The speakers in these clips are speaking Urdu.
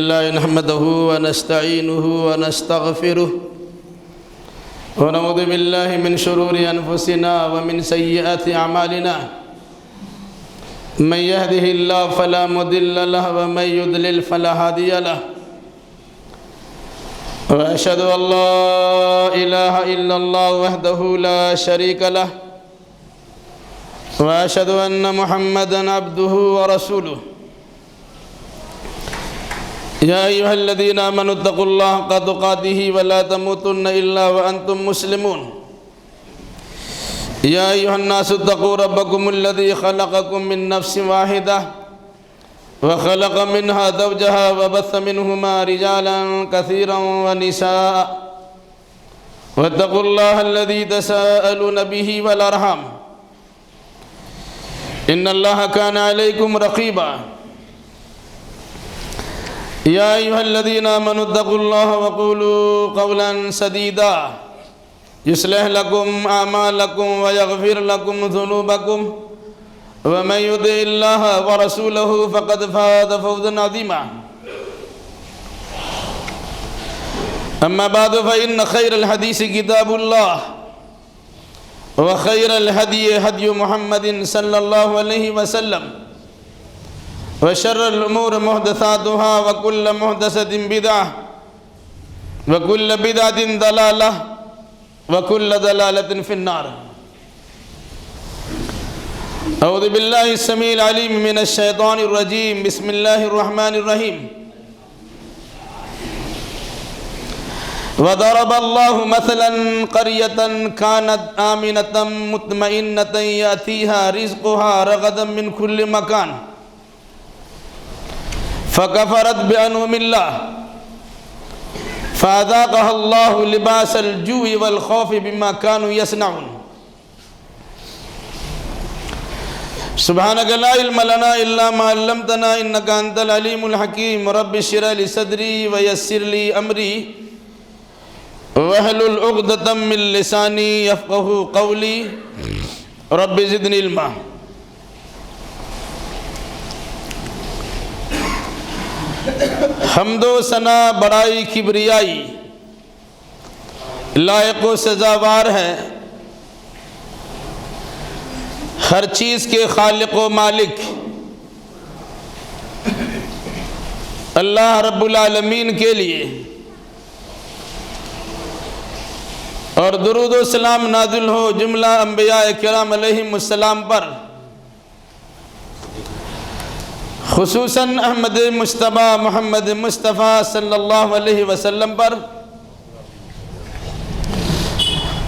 الله نحمده ونستعينه ونستغفره ونعوذ بالله من شرور أنفسنا ومن سيئات أعمالنا من يهده الله فلا مضل له ومن يضلل فلا هادي له وأشهد أن لا إله إلا الله وحده لا شريك له وأشهد أن محمدًا عبده ورسوله يا أيها الذين آمنوا اتقوا الله حق تقاته ولا تموتن إلا وأنتم مسلمون يا أيها الناس اتقوا ربكم الذي خلقكم من نفس واحدة وخلق منها زوجها وبث منهما رجالا كثيرا ونساء واتقوا الله الذي تساءلون به والأرحام إن الله كان عليكم رقيبا يا أيها الذين آمنوا اتقوا الله وقولوا قولا سديدا يصلح لكم أعمالكم ويغفر لكم ذنوبكم ومن يطع الله ورسوله فقد فاز فوزا عظيما أما بعد فإن خير الحديث كتاب الله وخير الهدي هدي محمد صلى الله عليه وسلم وشر الأمور محدثاتها وكل محدثة بدعة وكل بدعة ضلالة وكل ضلالة في النار أعوذ بالله السميع العليم من الشيطان الرجيم بسم الله الرحمن الرحيم وضرب الله مثلا قرية كانت آمنة مطمئنة يأتيها رزقها رغدا من كل مكان فكفرت بأنعم الله فأذاقها الله لباس الجوع والخوف بما كانوا يصنعون سبحانك لا علم لنا إلا ما علمتنا إنك أنت العليم الحكيم رب اشرح لي صدري ويسر لي أمري واحلل عقدة من لساني يفقهوا قولي رب زدني علما حمد و ثنا بڑائی کبریائی لائق و سزاوار ہے ہر چیز کے خالق و مالک اللہ رب العالمین کے لیے اور درود و سلام نازل ہو جملہ انبیاء کرام علیہم السلام پر خصوصاً احمد مجتبیٰ محمد مصطفیٰ صلی اللہ علیہ وسلم پر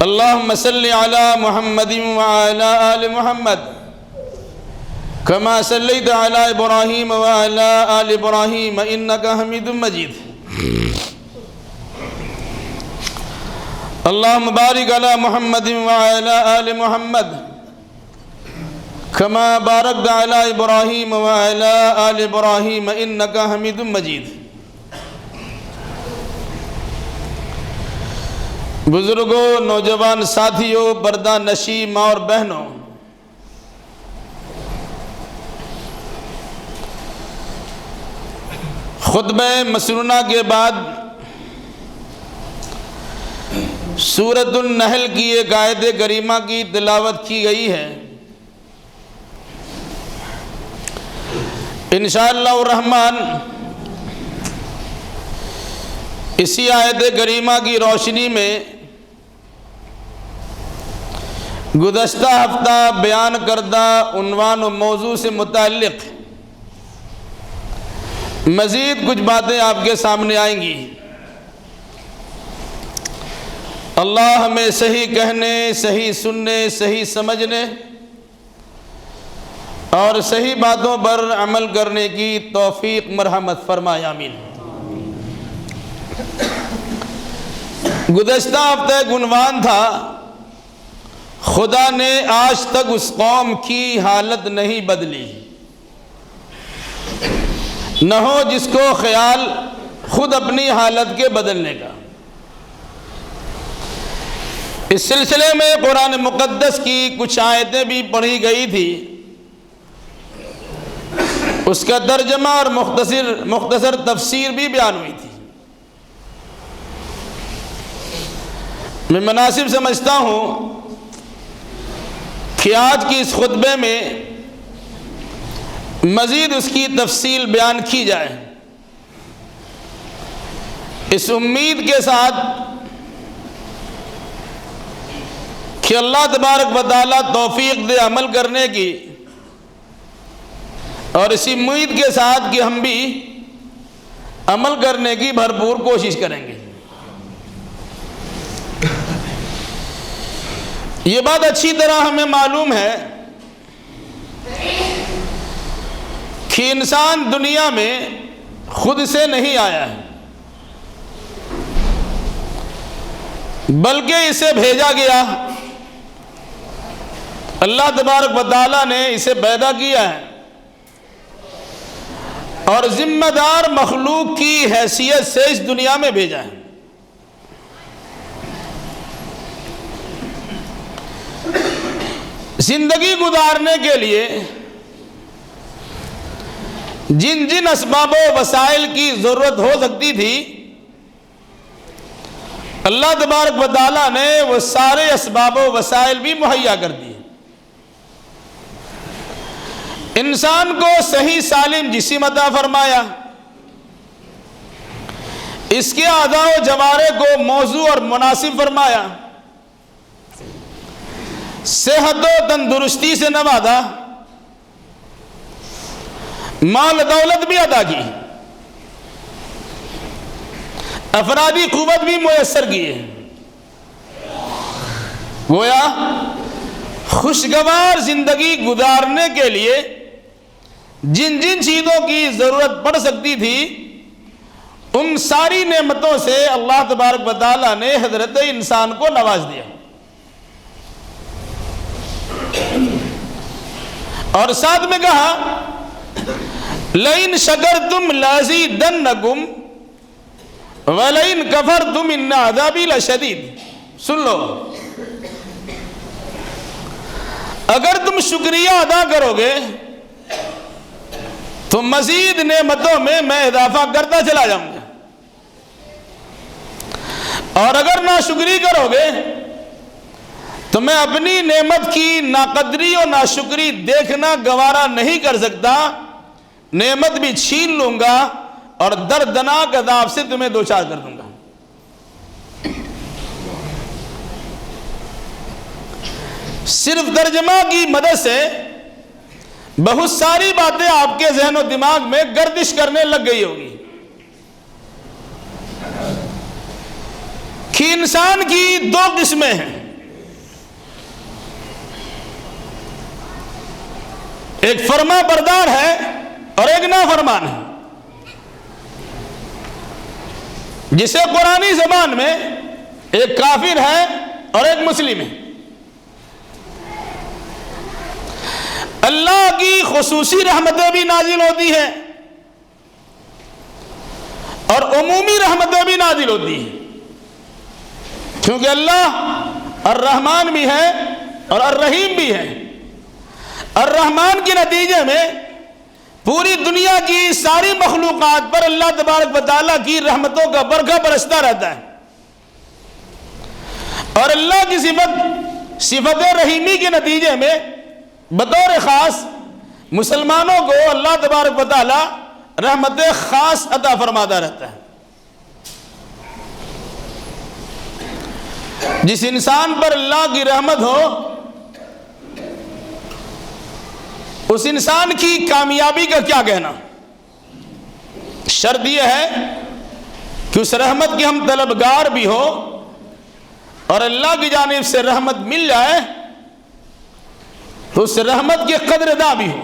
اللہم صلی علی محمد وعلی آل محمد کما صلیت علی ابراہیم وعلی آل ابراہیم انکا حمید مجید اللہم بارک علی محمد وعلی آل محمد کما بارکت علی ابراہیم وعلی آل ابراہیم انکا حمید مجید بزرگوں، نوجوان ساتھیوں، پردہ نشین ماں اور بہنوں، خطبہ مسنونہ کے بعد سورۃ النحل کی ایک آیت کریمہ کی تلاوت کی گئی ہے۔ انشاءاللہ الرحمن اسی آیت کریمہ کی روشنی میں گزشتہ ہفتہ بیان کردہ عنوان و موضوع سے متعلق مزید کچھ باتیں آپ کے سامنے آئیں گی۔ اللہ ہمیں صحیح کہنے، صحیح سننے، صحیح سمجھنے اور صحیح باتوں پر عمل کرنے کی توفیق مرحمت فرمائے، آمین۔ گزشتہ ہفتہ ایک عنوان تھا، خدا نے آج تک اس قوم کی حالت نہیں بدلی، نہ ہو جس کو خیال خود اپنی حالت کے بدلنے کا۔ اس سلسلے میں قرآن مقدس کی کچھ آیتیں بھی پڑھی گئی تھی۔ اس کا ترجمہ اور مختصر تفسیر بھی بیان ہوئی تھی۔ میں مناسب سمجھتا ہوں کہ آج کی اس خطبے میں مزید اس کی تفصیل بیان کی جائے، اس امید کے ساتھ کہ اللہ تبارک و تعالیٰ توفیق دے عمل کرنے کی، اور اسی امید کے ساتھ کہ ہم بھی عمل کرنے کی بھرپور کوشش کریں گے۔ یہ بات اچھی طرح ہمیں معلوم ہے کہ انسان دنیا میں خود سے نہیں آیا ہے، بلکہ اسے بھیجا گیا۔ اللہ تبارک و تعالیٰ نے اسے پیدا کیا ہے اور ذمہ دار مخلوق کی حیثیت سے اس دنیا میں بھیجا ہے۔ زندگی گزارنے کے لیے جن جن اسباب و وسائل کی ضرورت ہو سکتی تھی، اللہ تبارک و تعالیٰ نے وہ سارے اسباب و وسائل بھی مہیا کر دیے۔ انسان کو صحیح سالم جسم عطا فرمایا، اس کے اعضاء و جوارح کو موزوں اور مناسب فرمایا، صحت و تندرستی سے نوازا، مال دولت بھی عطا کی، افرادی قوت بھی میسر کی ہے۔ گویا خوشگوار زندگی گزارنے کے لیے جن جن چیزوں کی ضرورت پڑ سکتی تھی، ان ساری نعمتوں سے اللہ تبارک و تعالیٰ نے حضرت انسان کو نواز دیا، اور ساتھ میں کہا لَإِن شَكَرْتُمْ لَأَزِيدَنَّكُمْ وَلَئِن كَفَرْتُمْ إِنَّ عَذَابِي لَشَدِيدٌ۔ سن لو، اگر تم شکریہ ادا کرو گے تو مزید نعمتوں میں اضافہ کرتا چلا جاؤں گا، اور اگر ناشکری کرو گے تو میں اپنی نعمت کی ناقدری اور ناشکری دیکھنا گوارا نہیں کر سکتا، نعمت بھی چھین لوں گا اور دردناک عذاب سے تمہیں دوچار کر دوں گا۔ صرف ترجمہ کی مدد سے بہت ساری باتیں آپ کے ذہن و دماغ میں گردش کرنے لگ گئی ہوگی کہ انسان کی دو قسمیں ہیں، ایک فرما بردار ہے اور ایک نافرمان ہے، جسے قرآنی زبان میں ایک کافر ہے اور ایک مسلم ہے۔ اللہ کی خصوصی رحمتیں بھی نازل ہوتی ہیں اور عمومی رحمتیں بھی نازل ہوتی ہیں، کیونکہ اللہ الرحمن بھی ہے اور الرحیم بھی ہے۔ الرحمن کے نتیجے میں پوری دنیا کی ساری مخلوقات پر اللہ تبارک و تعالیٰ کی رحمتوں کا برکھا برستا رہتا ہے، اور اللہ کی صفت رحیمی کے نتیجے میں بطور خاص مسلمانوں کو اللہ تبارک و تعالیٰ رحمت خاص عطا فرماتا رہتا ہے۔ جس انسان پر اللہ کی رحمت ہو، اس انسان کی کامیابی کا کیا کہنا؟ شرط یہ ہے کہ اس رحمت کے ہم طلبگار بھی ہو اور اللہ کی جانب سے رحمت مل جائے تو اس رحمت کی قدر ادا بھی ہو۔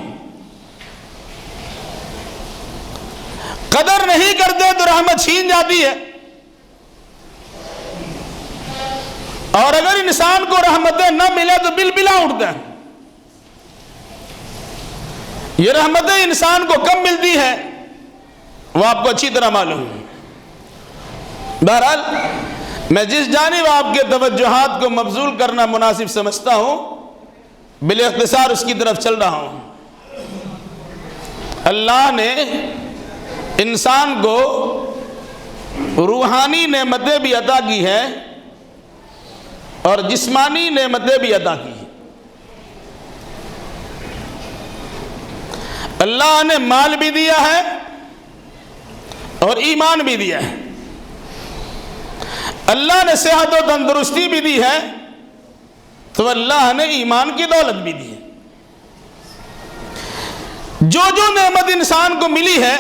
قدر نہیں کرتے تو رحمت چھین جاتی ہے، اور اگر انسان کو رحمتیں نہ ملے تو بلبلا اٹھتا ہے۔ یہ رحمتیں انسان کو کب ملتی ہے وہ آپ کو اچھی طرح معلوم ہے۔ بہرحال میں جس جانب آپ کے توجہات کو مبذول کرنا مناسب سمجھتا ہوں، بالاختصار اس کی طرف چل رہا ہوں۔ اللہ نے انسان کو روحانی نعمتیں بھی عطا کی ہیں اور جسمانی نعمتیں بھی عطا کی ہیں۔ اللہ نے مال بھی دیا ہے اور ایمان بھی دیا ہے۔ اللہ نے صحت و تندرستی بھی دی ہے تو اللہ نے ایمان کی دولت بھی دی ہے۔ جو نعمت انسان کو ملی ہے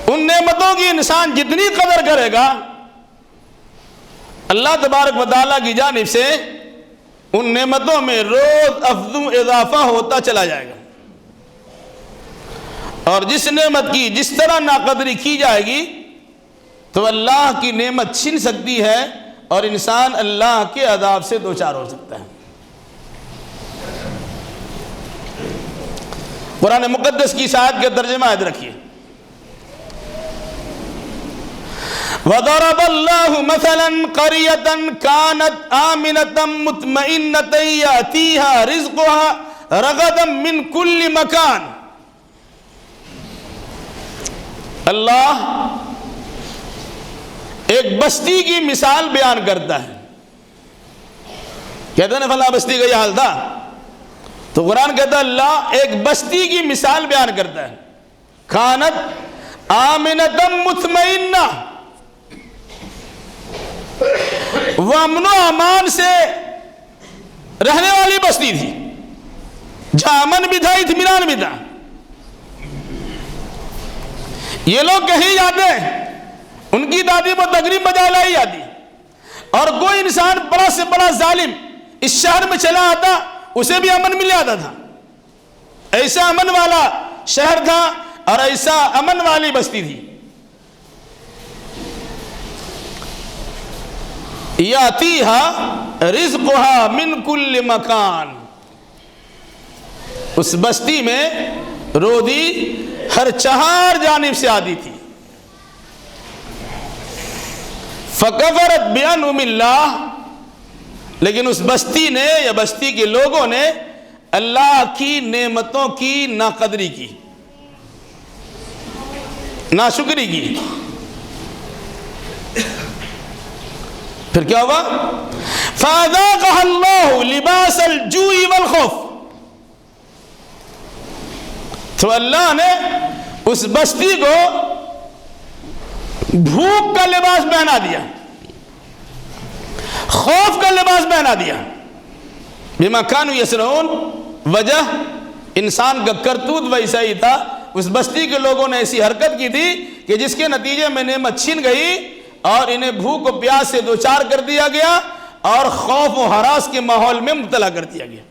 ان نعمتوں کی انسان جتنی قدر کرے گا اللہ تبارک و تعالیٰ کی جانب سے ان نعمتوں میں روز افزوں اضافہ ہوتا چلا جائے گا، اور جس نعمت کی جس طرح ناقدری کی جائے گی تو اللہ کی نعمت چھن سکتی ہے اور انسان اللہ کے عذاب سے دوچار ہو سکتا ہے۔ قرآن مقدس کی آیت کے ترجمہ یاد رکھیے، وَضَرَبَ اللَّهُ مَثَلًا قَرْيَةً كَانَتْ آمِنَةً مُطْمَئِنَّةً يَأْتِيهَا رِزْقُهَا رَغَدًا مِّن كُلِّ مَكَانٍ۔ اللہ ایک بستی کی مثال بیان کرتا ہے۔ کہتے ہیں نا فلاں بستی کا یہ حال تھا، تو قرآن کہتا ہے اللہ ایک بستی کی مثال بیان کرتا ہے، کانت آمنۃ مطمئنہ، وہ امن و امان سے رہنے والی بستی تھی، جہاں امن بھی تھا اطمینان بھی تھا۔ یہ لوگ کہیں جاتے ہیں ان کی دادی وہ تقریب بجا لائی جاتی، اور کوئی انسان بڑا سے بڑا ظالم اس شہر میں چلا آتا اسے بھی امن مل جاتا تھا۔ ایسا امن والا شہر تھا اور ایسا امن والی بستی تھی۔ یاتیہا رزقہا من کل مکان، اس بستی میں روزی ہر چہار جانب سے آتی تھی۔ فکفرت بانعم اللہ، لیکن اس بستی نے یا بستی کے لوگوں نے اللہ کی نعمتوں کی ناقدری کی، ناشکری کی۔ پھر کیا ہوا؟ فَأَذَاقَهَا اللَّهُ لِبَاسَ الْجُوعِ وَالْخَوْفِ، تو اللہ نے اس بستی کو بھوک کا لباس پہنا دیا، خوف کا لباس پہنا دیا۔ بما كانوا يصنعون، وجہ انسان کا کرتوت ویسا ہی تھا۔ اس بستی کے لوگوں نے ایسی حرکت کی تھی کہ جس کے نتیجے میں نعمت چھن گئی اور انہیں بھوک و پیاس سے دوچار کر دیا گیا اور خوف و ہراس کے ماحول میں مبتلا کر دیا گیا۔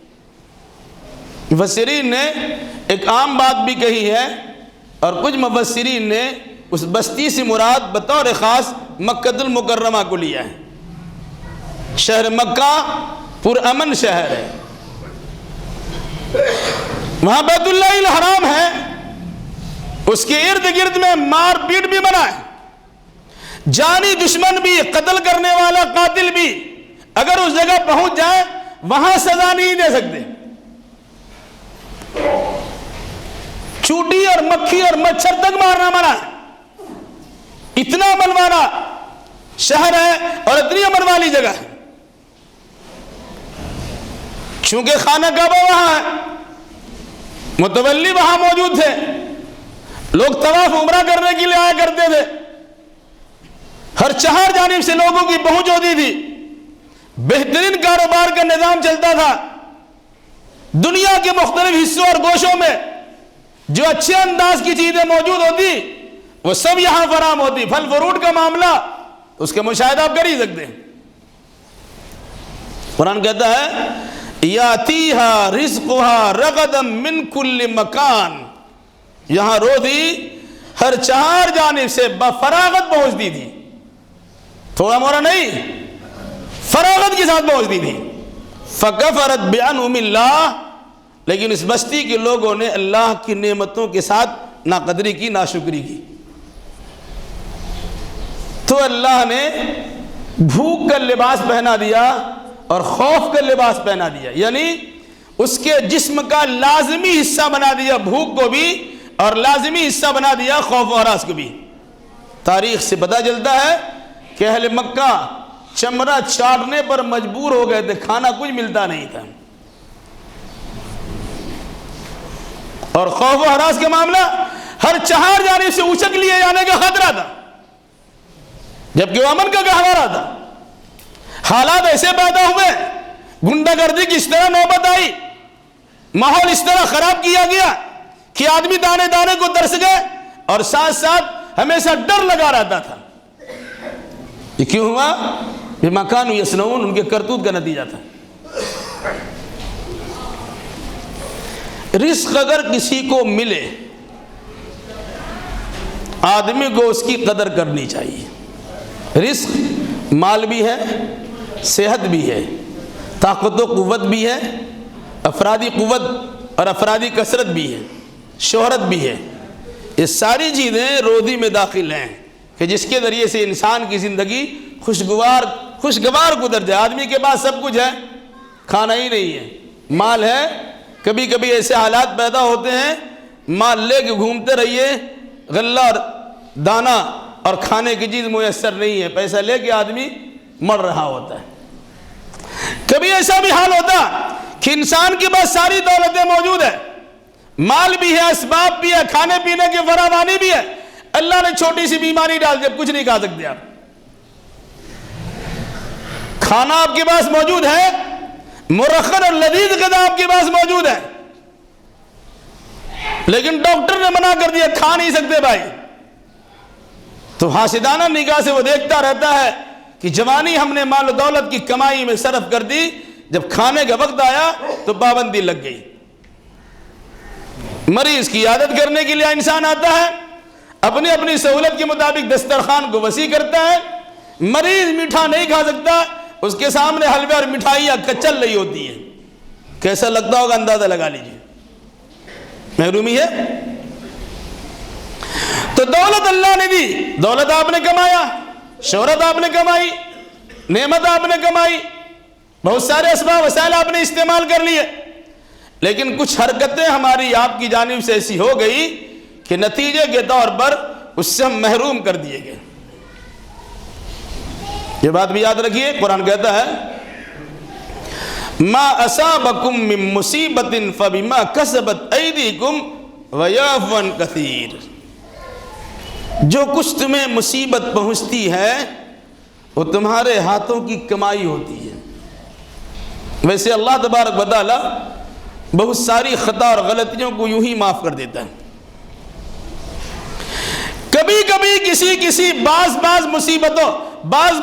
مفسرین نے ایک عام بات بھی کہی ہے، اور کچھ مفسرین نے اس بستی سے مراد بطور خاص مکہ المکرمہ کو لیا ہے۔ شہر مکہ پرامن شہر ہے، وہاں بیت اللہ الحرام ہے، اس کے ارد گرد میں مار پیٹ بھی بنا ہے، جانی دشمن بھی، قتل کرنے والا قاتل بھی اگر اس جگہ پہنچ جائے وہاں سزا نہیں دے سکتے۔ چوٹی اور مکھی اور مچھر تک مارنا منع ہے۔ اتنا امن والا شہر ہے اور اتنی امن والی جگہ ہے، چونکہ خانہ کعبہ وہاں ہے، متولی وہاں موجود تھے، لوگ طواف عمرہ کرنے کے لیے آیا کرتے تھے، ہر چہار جانب سے لوگوں کی پہنچ ہوتی تھی، بہترین کاروبار کا نظام چلتا تھا۔ دنیا کے مختلف حصوں اور گوشوں میں جو اچھے انداز کی چیزیں موجود ہوتی وہ سب یہاں فراہم ہوتی۔ پھل فروٹ کا معاملہ اس کے مشاہدہ آپ کر ہی سکتے ہیں۔ قرآن کہتا ہے یاتیہا رزقہا رغدا من کل مکان، یہاں روزی ہر چہار جانب سے بفراغت پہنچتی تھی، تھوڑا موڑا نہیں، فراغت کے ساتھ پہنچتی تھی۔ فکفرت بانعم اللہ، لیکن اس بستی کے لوگوں نے اللہ کی نعمتوں کے ساتھ ناقدری کی، ناشکری کی، تو اللہ نے بھوک کا لباس پہنا دیا اور خوف کا لباس پہنا دیا، یعنی اس کے جسم کا لازمی حصہ بنا دیا بھوک کو بھی، اور لازمی حصہ بنا دیا خوف و ہراس کو بھی۔ تاریخ سے پتہ چلتا ہے کہ اہل مکہ چمڑا چاٹنے پر مجبور ہو گئے تھے، کھانا کچھ ملتا نہیں تھا، اور خوف و ہراس کا معاملہ ہر چہار جانب سے اچک لیے جانے کا خطرہ تھا، جبکہ وہ امن کا گہوارہ تھا۔ حالات ایسے پیدا ہوئے، گنڈا گردی کی اس طرح نوبت آئی، ماحول اس طرح خراب کیا گیا کہ آدمی دانے دانے کو ترس گئے، اور ساتھ ساتھ ہمیشہ ڈر لگا رہتا تھا۔ یہ کیوں ہوا؟ بما کانوا یصنعون، ان کے کرتوت کا نتیجہ تھا۔ رزق اگر کسی کو ملے، آدمی کو اس کی قدر کرنی چاہیے۔ رزق مال بھی ہے، صحت بھی ہے، طاقت و قوت بھی ہے، افرادی قوت اور افرادی کثرت بھی ہے، شہرت بھی ہے۔ یہ ساری چیزیں روزی میں داخل ہیں کہ جس کے ذریعے سے انسان کی زندگی خوشگوار گزر جائے۔ آدمی کے پاس سب کچھ ہے، کھانا ہی نہیں ہے، مال ہے، کبھی کبھی ایسے حالات پیدا ہوتے ہیں مال لے کے گھومتے رہیے، غلہ اور دانہ اور کھانے کی چیز میسر نہیں ہے، پیسہ لے کے آدمی مر رہا ہوتا ہے۔ کبھی ایسا بھی حال ہوتا کہ انسان کے پاس ساری دولتیں موجود ہے، مال بھی ہے، اسباب بھی ہے، کھانے پینے کی فراوانی بھی ہے، اللہ نے چھوٹی سی بیماری ڈال دی، اب کچھ نہیں کھا سکتے آپ۔ کھانا آپ کے پاس موجود ہے، مرخص اور لذیذ غذا آپ کے پاس موجود ہے، لیکن ڈاکٹر نے منع کر دیا، کھا نہیں سکتے بھائی۔ تو حاسدانہ نگاہ سے وہ دیکھتا رہتا ہے کہ جوانی ہم نے مال و دولت کی کمائی میں صرف کر دی، جب کھانے کا وقت آیا تو پابندی لگ گئی۔ مریض کی عادت کرنے کے لیے انسان آتا ہے، اپنی اپنی سہولت کے مطابق دسترخوان کو وسیع کرتا ہے۔ مریض میٹھا نہیں کھا سکتا، اس کے سامنے حلوے اور مٹھائیاں چل رہی ہوتی ہیں، کیسا لگتا ہوگا اندازہ لگا لیجیے، محرومی ہے۔ تو دولت اللہ نے دی، دولت آپ نے کمایا، شہرت آپ نے کمائی، نعمت آپ نے کمائی، بہت سارے اسباب وسائل آپ نے استعمال کر لیے، لیکن کچھ حرکتیں ہماری آپ کی جانب سے ایسی ہو گئی کہ نتیجے کے طور پر اس سے ہم محروم کر دیے گئے۔ یہ بات بھی یاد رکھیے، قرآن کہتا ہے ما اصابکم من مصیبت فبما کسبت ایدیکم ویعفو عن کثیر، جو کچھ تمہیں مصیبت پہنچتی ہے وہ تمہارے ہاتھوں کی کمائی ہوتی ہے۔ ویسے اللہ تبارک و تعالی بہت ساری خطا اور غلطیوں کو یوں ہی معاف کر دیتا ہے، کبھی کبھی کسی بعض مصیبتوں، بعض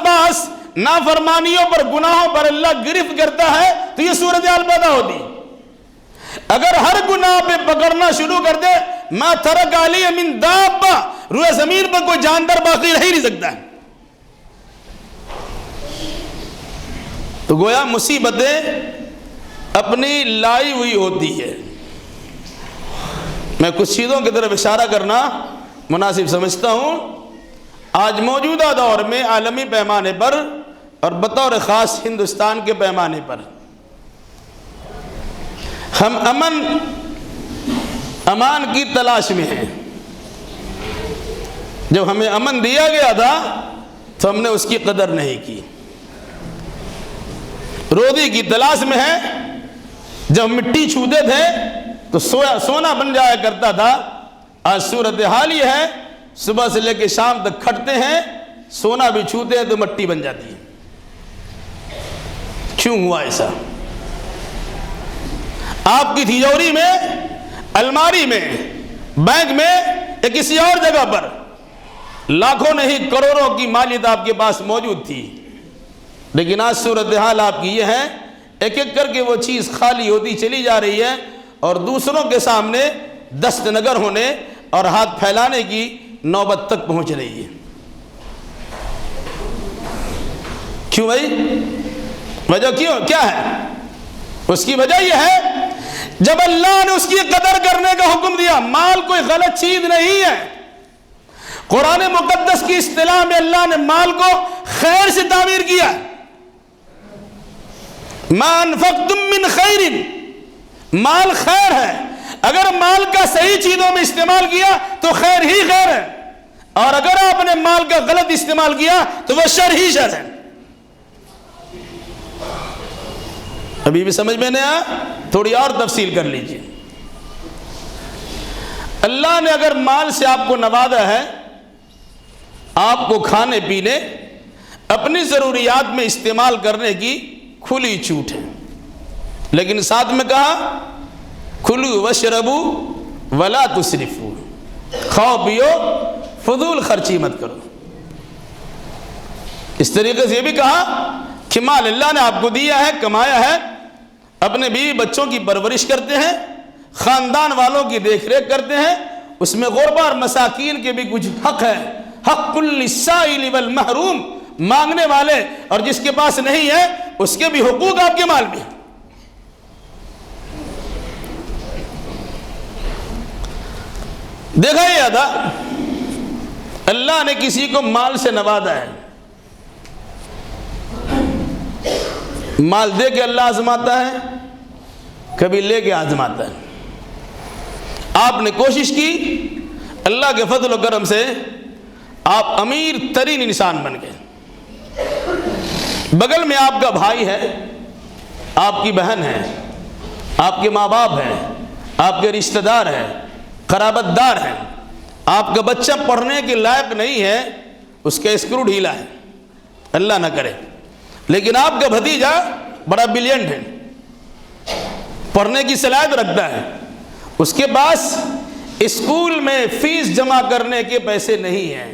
نافرمانیوں پر، گناہوں پر اللہ گرفت کرتا ہے تو یہ صورتحال پیدا ہوتی۔ اگر ہر گناہ پہ پکڑنا شروع کر دے، ما ترک علی من دابہ، روئے زمین پر کوئی جاندار باقی رہ ہی نہیں سکتا ہے۔ تو گویا مصیبتیں اپنی لائی ہوئی ہوتی ہے۔ میں کچھ چیزوں کی طرف اشارہ کرنا مناسب سمجھتا ہوں۔ آج موجودہ دور میں عالمی پیمانے پر اور بطور خاص ہندوستان کے پیمانے پر ہم امان کی تلاش میں ہیں۔ جب ہمیں امن دیا گیا تھا تو ہم نے اس کی قدر نہیں کی، روزی کی تلاش میں ہے۔ جب مٹی چھوتے تھے تو سونا بن جایا کرتا تھا، آج صورتحال یہ ہے صبح سے لے کے شام تک کھٹتے ہیں، سونا بھی چھوتے ہیں تو مٹی بن جاتی ہے۔ کیوں ہوا ایسا؟ آپ کی تجوری میں، الماری میں، بینک میں یا کسی اور جگہ پر لاکھوں نہیں کروڑوں کی مالیت آپ کے پاس موجود تھی، لیکن آج صورتحال آپ کی یہ ہے ایک ایک کر کے وہ چیز خالی ہوتی چلی جا رہی ہے، اور دوسروں کے سامنے دست نگر ہونے اور ہاتھ پھیلانے کی نوبت تک پہنچ رہی ہے۔ کیوں بھائی؟ وجہ کیا ہے؟ اس کی وجہ یہ ہے جب اللہ نے اس کی قدر کرنے کا حکم دیا۔ مال کوئی غلط چیز نہیں ہے، قرآن مقدس کی اصطلاح میں اللہ نے مال کو خیر سے تعبیر کیا۔ ما انفقتم من خیر مال خیر ہے، اگر مال کا صحیح چیزوں میں استعمال کیا تو خیر ہی خیر ہے، اور اگر آپ نے مال کا غلط استعمال کیا تو وہ شر ہی شر ہے۔ ابھی بھی سمجھ میں نہیں آیا؟ تھوڑی اور تفصیل کر لیجئے۔ اللہ نے اگر مال سے آپ کو نوازا ہے، آپ کو کھانے پینے اپنی ضروریات میں استعمال کرنے کی کھلی چھوٹ ہے، لیکن ساتھ میں کہا کلوا واشربوا ولا تسرفوا، کھاؤ پیو فضول خرچی مت کرو۔ اس طریقے سے یہ بھی کہا کہ مال اللہ نے آپ کو دیا ہے، کمایا ہے، اپنے بیوی بچوں کی پرورش کرتے ہیں، خاندان والوں کی دیکھ ریکھ کرتے ہیں، اس میں غربا اور مساکین کے بھی کچھ حق ہے، حق للسائل والمحروم، مانگنے والے اور جس کے پاس نہیں ہے اس کے بھی حقوق آپ کے مال میں ہیں۔ دیکھا یہ تھا اللہ نے کسی کو مال سے نوازا ہے، مال دے کے اللہ آزماتا ہے، کبھی لے کے آزماتا ہے۔ آپ نے کوشش کی، اللہ کے فضل و کرم سے آپ امیر ترین انسان بن گئے، بغل میں آپ کا بھائی ہے، آپ کی بہن ہے، آپ کے ماں باپ ہیں، آپ کے رشتہ دار ہیں، قرابت دار ہیں، آپ کا بچہ پڑھنے کے لائق نہیں ہے، اس کا اسکرو ڈھیلا ہے، اللہ نہ کرے، لیکن آپ کا بھتیجا بڑا بریلینٹ ہے، پڑھنے کی صلاحیت رکھتا ہے، اس کے پاس اسکول میں فیس جمع کرنے کے پیسے نہیں ہیں،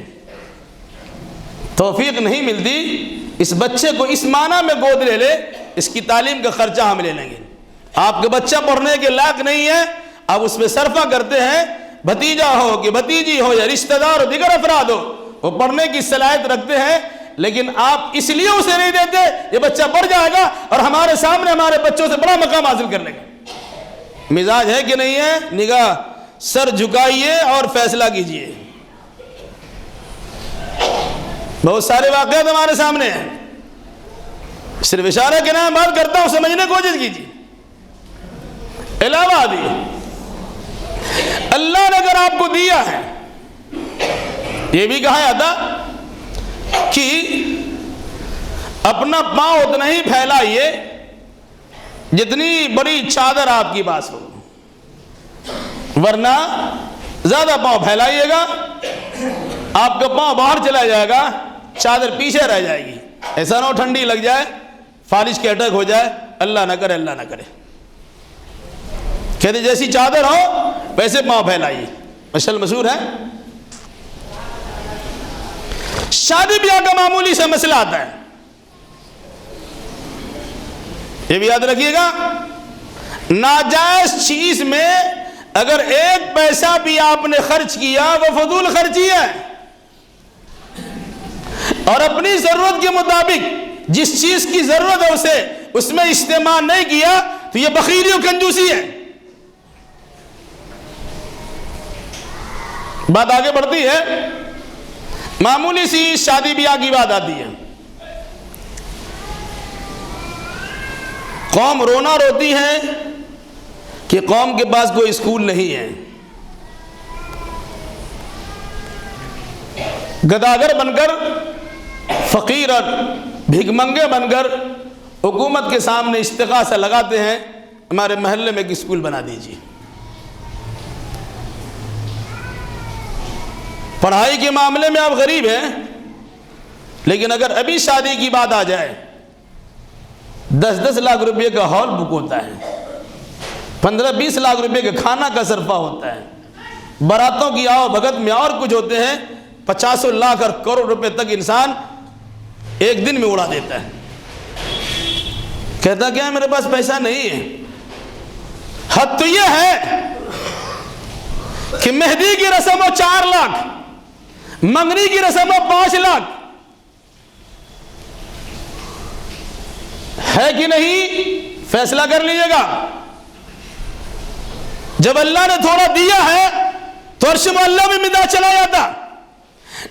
توفیق نہیں ملتی، اس بچے کو اس معنی میں گود لے لے، اس کی تعلیم کا خرچہ ہم لے لیں گے، آپ کا بچہ پڑھنے کے لائق نہیں ہے، آپ اس پہ صرفہ کرتے ہیں، بھتیجا ہو کہ بھتیجی ہو یا رشتہ دار ہو دیگر افراد ہو، وہ پڑھنے کی صلاحیت رکھتے ہیں، لیکن آپ اس لیے اسے نہیں دیتے یہ بچہ پڑھ جائے گا اور ہمارے سامنے ہمارے بچوں سے بڑا مقام حاصل کر لے گا۔ مزاج ہے کہ نہیں ہے؟ نگاہ سر جھکائیے اور فیصلہ کیجئے۔ بہت سارے واقعات ہمارے سامنے ہیں، صرف اشارہ کے نام بات کرتا ہوں، سمجھنے کی کوشش کیجیے۔ علاوہ بھی اللہ نے اگر آپ کو دیا ہے، یہ بھی کہا تھا کہ اپنا پاؤں اتنا ہی پھیلائیے جتنی بڑی چادر آپ کی پاس ہو، ورنہ زیادہ پاؤں پھیلائیے گا آپ کا پاؤں باہر چلا جائے گا، چادر پیچھے رہ جائے گی، ایسا نہ ہو ٹھنڈی لگ جائے، فالج کے اٹیک ہو جائے، اللہ نہ کرے، اللہ نہ کرے۔ کہتے جیسی چادر ہو ویسے پاؤں پھیلائیے، مشل مشہور ہے۔ شادی بیاہ کا معمولی سے مسئلہ آتا ہے، یہ بھی یاد رکھیے گا، ناجائز چیز میں اگر ایک پیسہ بھی آپ نے خرچ کیا وہ فضول خرچی ہے، اور اپنی ضرورت کے مطابق جس چیز کی ضرورت ہے اسے اس میں استعمال نہیں کیا تو یہ بخیلی و کنجوسی ہے۔ بات آگے بڑھتی ہے، معمولی سی شادی بیاہ کی بات آتی ہے، قوم رونا روتی ہے کہ قوم کے پاس کوئی اسکول نہیں ہے، گداگر بن کر، فقیر اور بھیک منگے بن کر حکومت کے سامنے استغاثہ لگاتے ہیں، ہمارے محلے میں ایک اسکول بنا دیجیے۔ پڑھائی کے معاملے میں آپ غریب ہیں، لیکن اگر ابھی شادی کی بات آ جائے 10-10 لاکھ روپے کا ہال بک ہوتا ہے، 15-20 لاکھ روپے کا کھانا کا صرفہ ہوتا ہے، باراتوں کی آؤ بھگت میں اور کچھ ہوتے ہیں، 50 لاکھ اور کروڑ روپے تک انسان ایک دن میں اڑا دیتا ہے، کہتا کیا ہے میرے پاس پیسہ نہیں ہے۔ حد تو یہ ہے کہ مہدی کی رسم ہو 4 لاکھ، منگنی کی رسم ہو 5 لاکھ، ہے کہ نہیں؟ فیصلہ کر لیجئے گا۔ جب اللہ نے تھوڑا دیا ہے تو عرش معلیٰ میں مداح چلا جاتا۔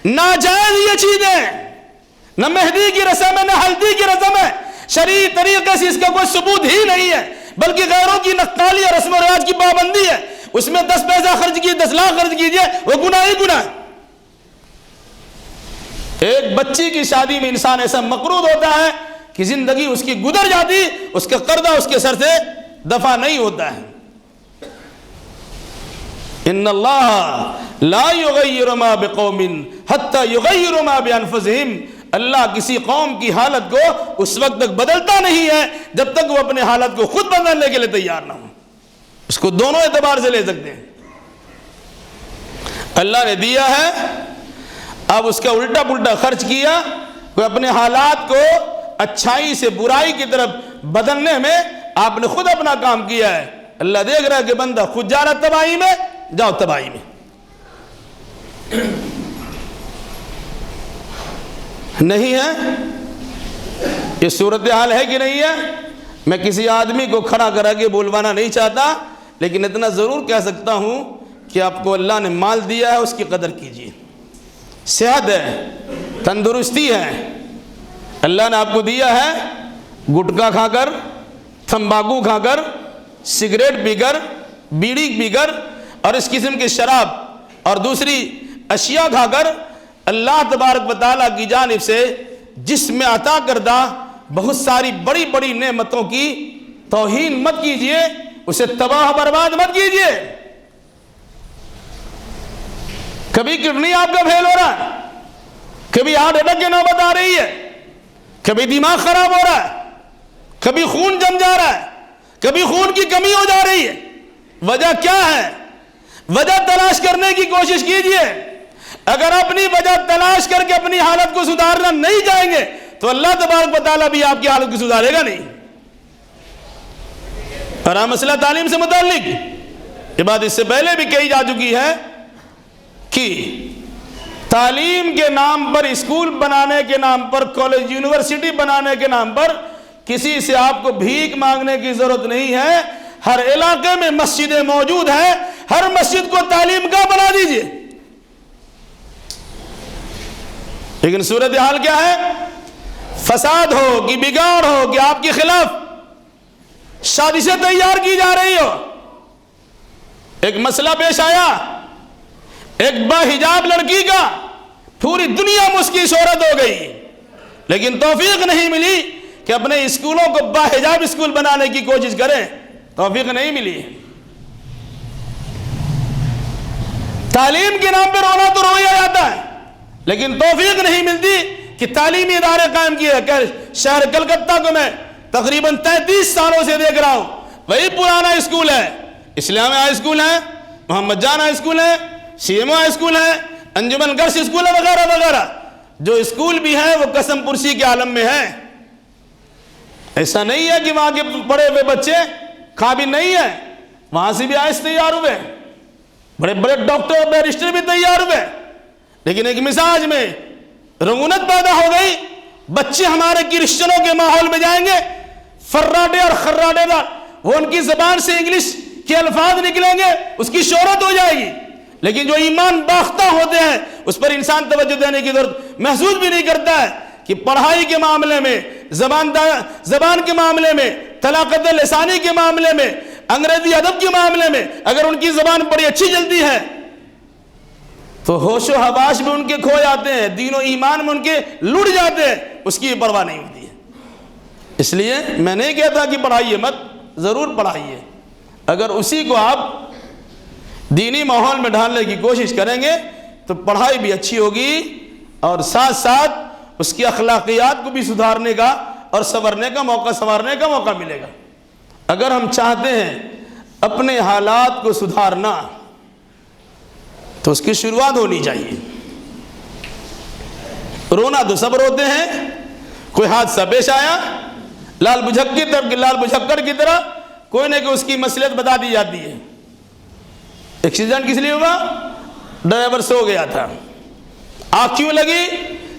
ناجائز یہ چیزیں، نہ مہدی کی رسم ہے نہ ہلدی کی رسم ہے، شرعی طریقے سے اس کا کوئی ثبوت ہی نہیں ہے، بلکہ غیروں کی نقالی اور رسم و رواج کی پابندی ہے، اس میں 10 پیسہ خرچ کیجیے، 10 لاکھ خرچ کیجیے، وہ گناہ ہی گناہ ہے۔ ایک بچی کی شادی میں انسان ایسا مقروض ہوتا ہے کہ زندگی اس کی گزر جاتی، اس کا قرضہ اس کے سر سے دفع نہیں ہوتا ہے۔ ان اللہ لا یغیر ما بقوم حتی یغیر ما بانفسہم، اللہ کسی قوم کی حالت کو اس وقت تک بدلتا نہیں ہے جب تک وہ اپنے حالت کو خود بدلنے کے لیے تیار نہ ہو۔ اس کو دونوں اعتبار سے لے سکتے ہیں۔ اللہ نے دیا ہے، اب اس کا الٹا پلٹا خرچ کیا، کوئی اپنے حالات کو اچھائی سے برائی کی طرف بدلنے میں آپ نے خود اپنا کام کیا ہے۔ اللہ دیکھ رہا ہے کہ بندہ خود جا رہا تباہی میں، جاؤ تباہی میں۔ نہیں ہے یہ صورتحال ہے کہ نہیں ہے؟ میں کسی آدمی کو کھڑا کرا کے بولوانا نہیں چاہتا، لیکن اتنا ضرور کہہ سکتا ہوں کہ آپ کو اللہ نے مال دیا ہے، اس کی قدر کیجیے۔ صحت ہے، تندرستی ہے، اللہ نے آپ کو دیا ہے، گٹکا کھا کر، تمباکو کھا کر، سگریٹ پی کر، بیڑی پی کر اور اس قسم کی شراب اور دوسری اشیاء کھا کر اللہ تبارک و تعالیٰ کی جانب سے جس میں عطا کردہ بہت ساری بڑی بڑی نعمتوں کی توہین مت کیجئے، اسے تباہ برباد مت کیجئے۔ کبھی کڈنی آپ کا فیل ہو رہا ہے، کبھی ہارٹ اٹیک کی نوبت آ رہی ہے، کبھی دماغ خراب ہو رہا ہے، کبھی خون جم جا رہا ہے، کبھی خون کی کمی ہو جا رہی ہے۔ وجہ کیا ہے؟ وجہ تلاش کرنے کی کوشش کیجئے۔ اگر اپنی وجہ تلاش کر کے اپنی حالت کو سدھارنا نہیں جائیں گے تو اللہ تبارک و تعالیٰ بھی آپ کی حالت کو سدھارے گا نہیں۔ اور مسئلہ تعلیم سے متعلق یہ بات اس سے پہلے بھی کہی جا چکی ہے کہ تعلیم کے نام پر، اسکول بنانے کے نام پر، کالج یونیورسٹی بنانے کے نام پر کسی سے آپ کو بھیک مانگنے کی ضرورت نہیں ہے۔ ہر علاقے میں مسجدیں موجود ہیں، ہر مسجد کو تعلیم کا بنا دیجئے۔ لیکن صورتحال کیا ہے؟ فساد ہو کہ بگاڑ ہو کہ آپ کے خلاف سازشیں تیار کی جا رہی ہو۔ ایک مسئلہ پیش آیا، ایک باحجاب لڑکی کا پوری دنیا میں اس کی شہرت ہو گئی، لیکن توفیق نہیں ملی کہ اپنے اسکولوں کو باحجاب اسکول بنانے کی کوشش کریں، توفیق نہیں ملی۔ تعلیم کے نام پر رونا تو رویا جاتا ہے، لیکن توفیق نہیں ملتی کہ تعلیمی ادارے قائم کیے۔ شہر کلکتہ کو میں تقریباً 33 سالوں سے دیکھ رہا ہوں، وہی پرانا اسکول ہے، اسلامیہ ہائی اسکول ہے، محمد جان ہائی اسکول ہے، C M O high school ہے، انجمن گرلس اسکول ہے، وغیرہ وغیرہ۔ جو اسکول بھی ہیں وہ قسم پرسی کے عالم میں ہیں۔ ایسا نہیں ہے کہ وہاں کے پڑے ہوئے بچے قابل نہیں ہیں، وہاں سے بھی آئس تیار ہوئے، بڑے بڑے ڈاکٹر اور بیرسٹر بھی تیار ہوئے، لیکن ایک مزاج میں رعونت پیدا ہو گئی۔ بچے ہمارے کرسچنوں کے ماحول میں جائیں گے، فراڈے اور خراڈے دار، وہ ان کی زبان سے انگلش کے الفاظ نکلیں گے، اس کی شہرت ہو جائے گی، لیکن جو ایمان باختہ ہوتے ہیں اس پر انسان توجہ دینے کی ضرورت محسوس بھی نہیں کرتا ہے کہ پڑھائی کے معاملے میں، زبان کے معاملے میں، طلاقت لسانی کے معاملے میں، انگریزی ادب کے معاملے میں اگر ان کی زبان بڑی اچھی چلتی ہے تو ہوش و حواس میں ان کے کھو جاتے ہیں، دین و ایمان میں ان کے لٹ جاتے ہیں، اس کی پرواہ نہیں ہوتی ہے۔ اس لیے میں نہیں کہتا کہ پڑھائیے مت، ضرور پڑھائیے، اگر اسی کو آپ دینی ماحول میں ڈھالنے کی کوشش کریں گے تو پڑھائی بھی اچھی ہوگی اور ساتھ ساتھ اس کی اخلاقیات کو بھی سدھارنے کا اور سنورنے کا موقع ملے گا۔ اگر ہم چاہتے ہیں اپنے حالات کو سدھارنا تو اس کی شروعات ہونی چاہیے۔ رونا تو سب روتے ہیں، کوئی حادثہ پیش آیا، لال بجھکر کی طرح کوئی نہ کوئی اس کی مصلحت بتا دی جاتی ہے۔ ایکسیڈنٹ کس لیے ہوا؟ ڈرائیور سو گیا تھا، آگ کیوں لگی؟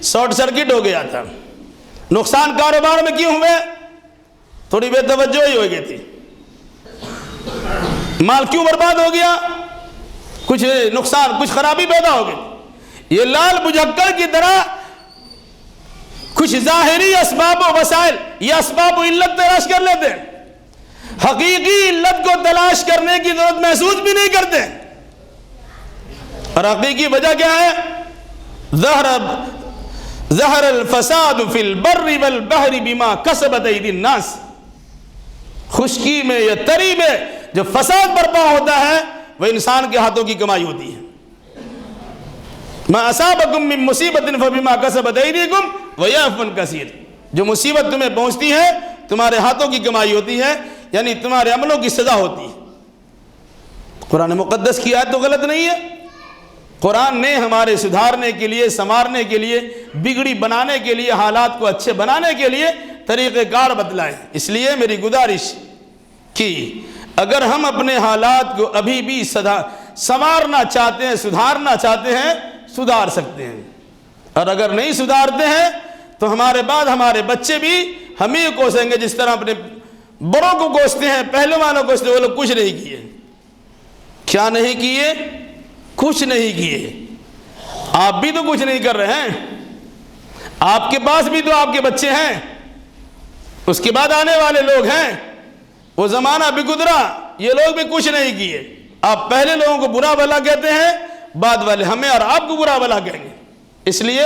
شارٹ سرکٹ ہو گیا تھا۔ نقصان کاروبار میں کیوں ہوئے؟ تھوڑی بے توجہی ہو گئی تھی۔ مال کیوں برباد ہو گیا؟ کچھ نقصان، کچھ خرابی پیدا ہو گئی۔ یہ لال بجھکر کی طرح کچھ ظاہری اسباب و وسائل یا اسباب و علت تلاش کر لیتے ہیں۔ حقیقی علت کو تلاش کرنے کی ضرورت محسوس بھی نہیں کرتے. اور حقیقی وجہ کیا ہے؟ ظہر الفساد فی البر والبحر بما کسبت ایدی الناس. خشکی میں یا تری میں جو فساد برپا ہوتا ہے وہ انسان کے ہاتھوں کی کمائی ہوتی ہے. ما اصابکم من مصیبت فبما کسبت ایدیکم ویعفو عن کثیر. جو مصیبت تمہیں پہنچتی ہے تمہارے ہاتھوں کی کمائی ہوتی ہے، یعنی تمہارے عملوں کی سزا ہوتی ہے. قرآن مقدس کی آیت تو غلط نہیں ہے. قرآن نے ہمارے سدھارنے کے لیے، سنوارنے کے لیے، بگڑی بنانے کے لیے، حالات کو اچھے بنانے کے لیے طریقہ کار بتلائے. اس لیے میری گزارش کہ اگر ہم اپنے حالات کو ابھی بھی سنوارنا چاہتے ہیں، سدھارنا چاہتے ہیں، سدھار سکتے ہیں. اور اگر نہیں سدھارتے ہیں تو ہمارے بعد ہمارے بچے بھی ہم ہی کوسیں گے، جس طرح اپنے بڑوں کو کوستے ہیں، پہلوانوں کو کوستے ہیں. وہ لوگ کچھ نہیں کیے. کیا نہیں کیے؟ کچھ نہیں کیے. آپ بھی تو کچھ نہیں کر رہے ہیں. آپ کے پاس بھی تو آپ کے بچے ہیں، اس کے بعد آنے والے لوگ ہیں. وہ زمانہ بھی گزرا، یہ لوگ بھی کچھ نہیں کیے. آپ پہلے لوگوں کو برا بھلا کہتے ہیں، بعد والے ہمیں اور آپ کو برا بھلا کہیں گے. اس لیے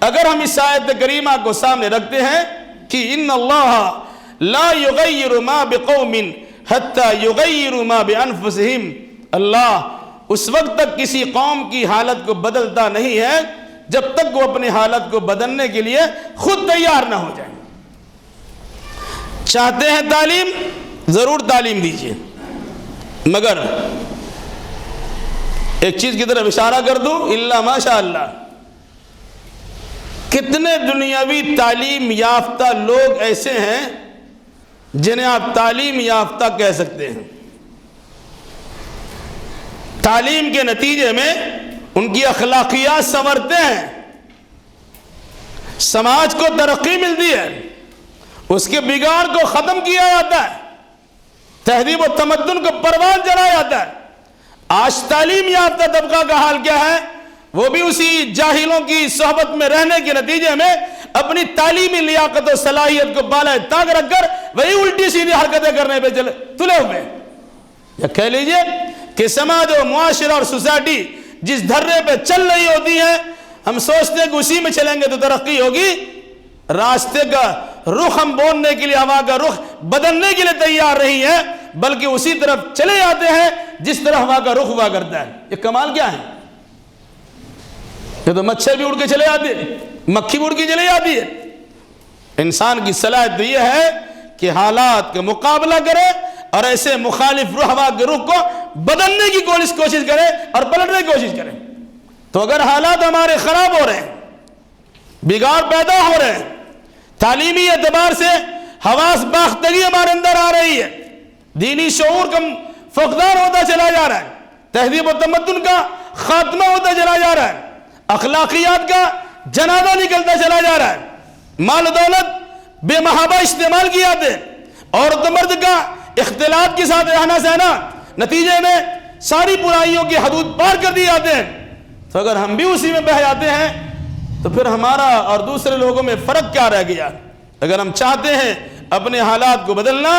اگر ہم اس آیت کریمہ کو سامنے رکھتے ہیں کہ ان اللہ لا یغیر ما بقوم حتی یغیروا ما بانفسہم، اللہ اس وقت تک کسی قوم کی حالت کو بدلتا نہیں ہے جب تک وہ اپنی حالت کو بدلنے کے لیے خود تیار نہ ہو جائیں. چاہتے ہیں تعلیم، ضرور تعلیم دیجیے، مگر ایک چیز کی طرف اشارہ کر دوں، الا ماشاء اللہ. کتنے دنیاوی تعلیم یافتہ لوگ ایسے ہیں جنہیں آپ تعلیم یافتہ کہہ سکتے ہیں. تعلیم کے نتیجے میں ان کی اخلاقیات سنورتے ہیں، سماج کو ترقی ملتی ہے، اس کے بگاڑ کو ختم کیا جاتا ہے، تہذیب و تمدن کو پروان چڑھایا جاتا ہے. آج تعلیم یافتہ طبقہ کا حال کیا ہے؟ وہ بھی اسی جاہلوں کی صحبت میں رہنے کے نتیجے میں اپنی تعلیمی لیاقت و صلاحیت کو بالائے طاق رکھ کر وہی الٹی سیدھی حرکتیں کرنے پہ تلے ہوئے. یا کہہ لیجئے کہ سماج و معاشرہ اور سوسائٹی جس دھرے پہ چل رہی ہوتی ہے، ہم سوچتے ہیں کہ اسی میں چلیں گے تو ترقی ہوگی. راستے کا رخ ہم بولنے کے لیے، ہوا کا رخ بدلنے کے لیے تیار نہیں ہے، بلکہ اسی طرف چلے جاتے ہیں جس طرح ہوا کا رخ ہوا کرتا ہے. یہ کمال کیا ہے؟ یہ تو مچھر بھی اڑ کے چلے جاتے ہیں، مکھی بھی اڑ کے چلے جاتی ہے. انسان کی صلاحیت یہ ہے کہ حالات کا مقابلہ کرے اور ایسے مخالف ہوا کے رخ کو بدلنے کی کوشش کرے اور پلٹنے کی کوشش کرے. تو اگر حالات ہمارے خراب ہو رہے ہیں، بگاڑ پیدا ہو رہے ہیں، تعلیمی اعتبار سے حواس باختگی ہمارے اندر آ رہی ہے، دینی شعور کا فقدان ہوتا چلا جا رہا ہے، تہذیب و تمدن کا خاتمہ ہوتا چلا جا رہا ہے، اخلاقیات کا جنازہ نکلتا چلا جا رہا ہے، مال و دولت بے محابہ استعمال کی جاتے ہیں، عورت و مرد کا اختلاط کے ساتھ رہنا سہنا، نتیجے میں ساری برائیوں کی حدود پار کر دی جاتے ہیں. تو اگر ہم بھی اسی میں بہہ جاتے ہیں تو پھر ہمارا اور دوسرے لوگوں میں فرق کیا رہ گیا؟ اگر ہم چاہتے ہیں اپنے حالات کو بدلنا،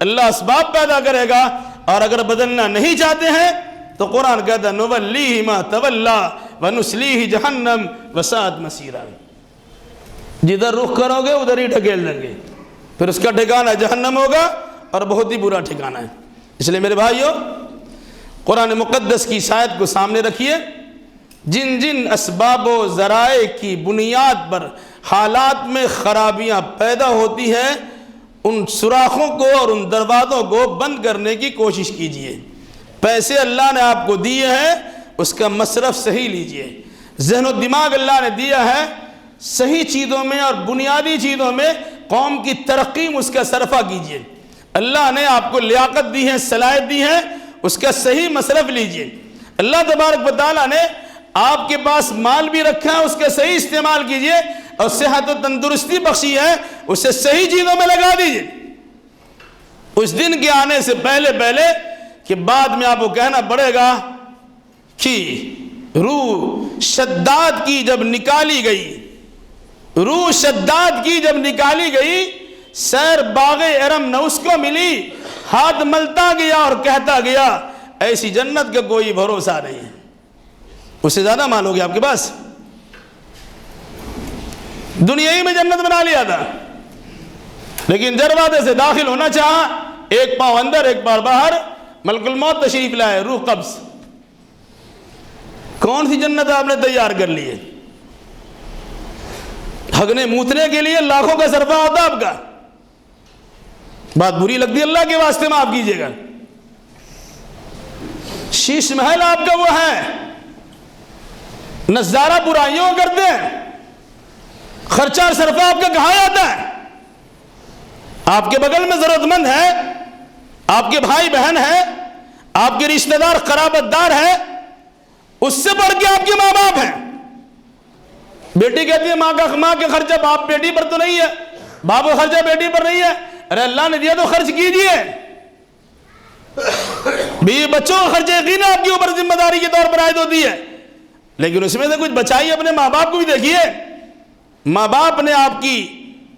اللہ اسباب پیدا کرے گا. اور اگر بدلنا نہیں چاہتے ہیں تو قرآن کہتا ہے نولیہ ما تولی ونسلیہ جہنم وساءت مصیرا. جدھر رخ کرو گے ادھر ہی ڈھکیل دیں گے، پھر اس کا ٹھکانہ جہنم ہوگا اور بہت ہی برا ٹھکانہ ہے. اس لیے میرے بھائیوں، قرآن مقدس کی آیت کو سامنے رکھیے. جن جن اسباب و ذرائع کی بنیاد پر حالات میں خرابیاں پیدا ہوتی ہیں، ان سوراخوں کو اور ان دروازوں کو بند کرنے کی کوشش کیجیے. پیسے اللہ نے آپ کو دیے ہیں، اس کا مصرف صحیح لیجیے. ذہن و دماغ اللہ نے دیا ہے، صحیح چیزوں میں اور بنیادی چیزوں میں قوم کی ترقی میں اس کا صرفہ کیجیے. اللہ نے آپ کو لیاقت دی ہے، صلاحیت دی ہے، اس کا صحیح مصرف لیجیے. اللہ تبارک و تعالیٰ نے آپ کے پاس مال بھی رکھا ہے، اس کا صحیح استعمال کیجیے، اور صحت و تندرستی بخشی ہے، اسے صحیح چیزوں میں لگا دیجیے. اس دن کے آنے سے پہلے کہ بعد میں آپ کو کہنا پڑے گا کہ روح شداد کی جب نکالی گئی، سیر باغ ارم نہ اس کو ملی، ہاتھ ملتا گیا اور کہتا گیا ایسی جنت کا کوئی بھروسہ نہیں ہے۔ اس سے زیادہ مال ہو گیا آپ کے پاس؟ دنیا ہی میں جنت بنا لیا تھا، لیکن دروازے سے داخل ہونا چاہا، ایک پاؤں اندر ایک پاؤں باہر، ملک الموت تشریف لائے، روح قبض۔ کون سی جنت آپ نے تیار کر لی ہے؟ ہگنے موتنے کے لیے لاکھوں کا صرفہ ہوتا آپ کا۔ بات بری لگتی ہے، اللہ کے واسطے معاف کیجیے گا۔ شیش محل آپ کا وہ ہے، نظارہ برائیوں کرتے ہیں، خرچہ اور صرفہ آپ کا کہاں آتا ہے؟ آپ کے بغل میں ضرورت مند ہے، آپ کے بھائی بہن ہے، آپ کے رشتہ دار قرابت دار ہے، اس سے بڑھ کے آپ کے ماں باپ ہیں۔ بیٹی کہتی ہے ماں کا خرچہ باپ بیٹی پر تو نہیں ہے، باپ کا خرچہ بیٹی پر نہیں ہے۔ ارے اللہ نے دیا تو خرچ کیجئے۔ بیوی بچوں کا خرچہ یقین آپ کے اوپر ذمہ داری کے طور پر عائد ہوتی ہے، لیکن اس میں سے کچھ بچائیے، اپنے ماں باپ کو بھی دیکھیے۔ ماں باپ نے آپ کی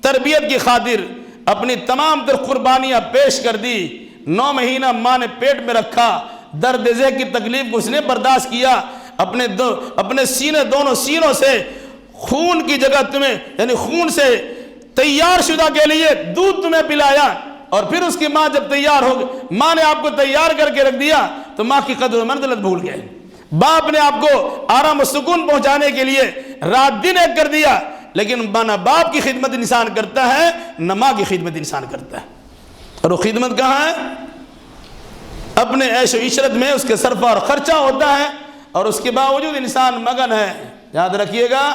تربیت کی خاطر اپنی تمام تر قربانیاں پیش کر دی۔ 9 مہینہ ماں نے پیٹ میں رکھا، درد ذہ کی تکلیف کو اس نے برداشت کیا، اپنے سینے دونوں سینوں سے خون کی جگہ تمہیں یعنی خون سے تیار شدہ کے لیے دودھ تمہیں پلایا، اور پھر اس کی ماں جب تیار ہو گئی، ماں نے آپ کو تیار کر کے رکھ دیا تو ماں کی قدر و منزلت بھول گئے۔ باپ نے آپ کو آرام و سکون پہنچانے کے لیے رات دن ایک کر دیا، لیکن نہ باپ کی خدمت انسان کرتا ہے نہ ماں کی خدمت انسان کرتا ہے۔ اور وہ خدمت کہاں ہے؟ اپنے عیش و عشرت میں اس کے صرفہ اور خرچہ ہوتا ہے، اور اس کے باوجود انسان مگن ہے۔ یاد رکھیے گا،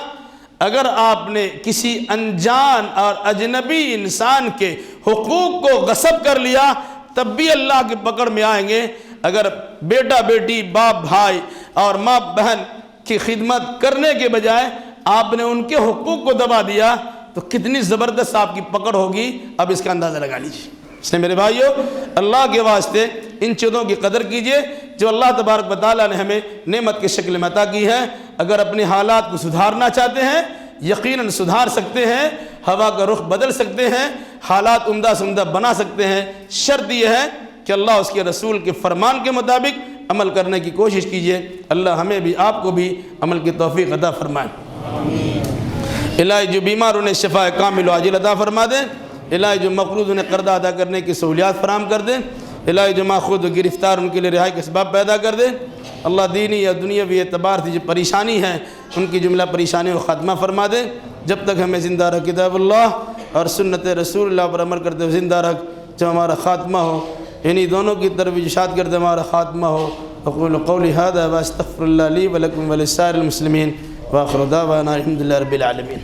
اگر آپ نے کسی انجان اور اجنبی انسان کے حقوق کو غصب کر لیا تب بھی اللہ کی پکڑ میں آئیں گے۔ اگر بیٹا بیٹی باپ بھائی اور ماں بہن کی خدمت کرنے کے بجائے آپ نے ان کے حقوق کو دبا دیا تو کتنی زبردست آپ کی پکڑ ہوگی، اب اس کا اندازہ لگا لیجیے۔ اس نے میرے بھائیوں، اللہ کے واسطے ان چیزوں کی قدر کیجئے جو اللہ تبارک و تعالیٰ نے ہمیں نعمت کی شکل میں عطا کی ہے۔ اگر اپنے حالات کو سدھارنا چاہتے ہیں یقیناً سدھار سکتے ہیں، ہوا کا رخ بدل سکتے ہیں، حالات عمدہ سے عمدہ بنا سکتے ہیں۔ شرط یہ ہے کہ اللہ اس کے رسول کے فرمان کے مطابق عمل کرنے کی کوشش کیجئے۔ اللہ ہمیں بھی آپ کو بھی عمل کی توفیق عطا فرمائے۔ الہی جو بیمار انہیں شفا کامل و عاجل عطا فرما دیں، الہی جو مقروض انہیں قرض ادا کرنے کی سہولیات فراہم کر دیں، الہی جو ماخوذ و گرفتار ان کے لیے رہائی کے اسباب پیدا کر دیں۔ اللہ دینی یا دنیاوی اعتبار سے جو پریشانی ہے ان کی جملہ پریشانیوں کو خاتمہ فرما دیں۔ جب تک ہمیں زندہ رکھ کتاب اللہ اور سنت رسول اللہ پر عمل کرتے ہوئے زندہ رکھ، جب ہمارا خاتمہ ہو انہی دونوں کی طرف ارشاد کرتے ہمارا خاتمہ ہو۔ اقول قولی ھذا واستغفر اللہ لی ولکم ولسائر المسلمین، وآخر دعوانا الحمد للہ رب العالمین۔